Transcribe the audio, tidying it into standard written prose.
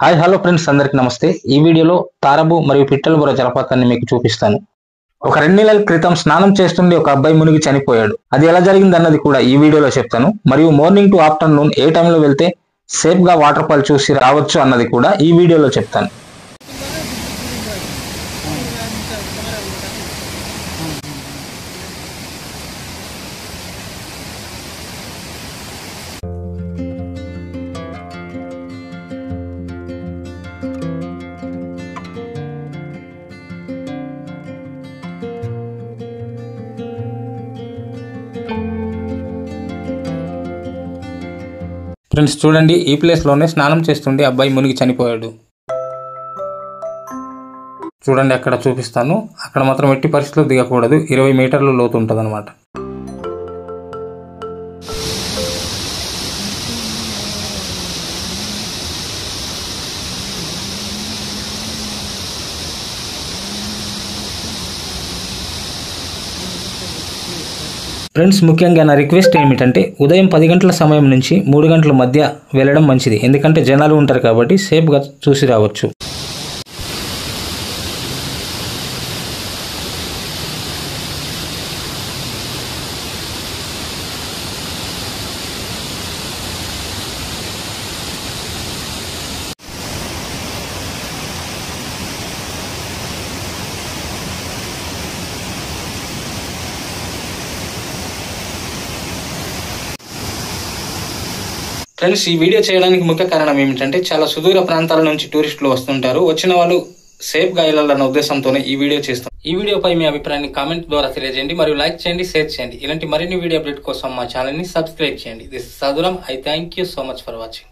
Hi hello friends, అందరికి నమస్తే. ఈ వీడియోలో తారబు మరియు పిట్టలబుర జలపాతాన్ని మీకు చూపిస్తాను. ఒక 2 నెలల క్రితం స్నానం చేస్తుండే ఒక అబ్బాయి మునిగి చనిపోయాడు. అది ఎలా జరిగింది అన్నది కూడా ఈ వీడియోలో చెప్తాను. మరియు మార్నింగ్ టు ఆఫ్టర్నూన్ ఏ టైంలో వెళ్తే సేఫ్ గా వాటర్ ఫాల్ చూసి రావచ్చు అన్నది కూడా ఈ వీడియోలో చెప్తాను. ఫ్రెండ్స్ చూడండి, ఈ ప్లేస్లోనే స్నానం చేస్తుండే అబ్బాయి మునిగి చనిపోయాడు. చూడండి, అక్కడ చూపిస్తాను. అక్కడ మాత్రం ఎట్టి పరిస్థితుల్లో దిగకూడదు. 20 మీటర్ల లోతు ఉంటుంది అనమాట. ఫ్రెండ్స్, ముఖ్యంగా నా రిక్వెస్ట్ ఏమిటంటే ఉదయం 10 గంటల సమయం నుంచి 3 గంటల మధ్య వెళ్ళడం మంచిది. ఎందుకంటే జనాలు ఉంటారు కాబట్టి సేఫ్గా చూసి రావచ్చు. ఫ్రెండ్స్, ఈ వీడియో చేయడానికి ముఖ్య కారణం ఏమిటంటే చాలా సుదూర ప్రాంతాల నుంచి టూరిస్టులు వస్తుంటారు. వచ్చిన వాళ్ళు సేఫ్ గా వెళ్ళాలన్న ఉద్దేశంతోనే ఈ వీడియో చేస్తాం. ఈ వీడియోపై మీ అభిప్రాయాన్ని కామెంట్ ద్వారా తెలియజేయండి మరియు లైక్ చేయండి, షేర్ చేయండి. ఇలాంటి మరిన్ని వీడియో అప్డేట్ కోసం మా ఛానల్ ని సబ్స్క్రైబ్ చేయండి. దిస్ ఇస్ సదురం. I thank you so much for watching.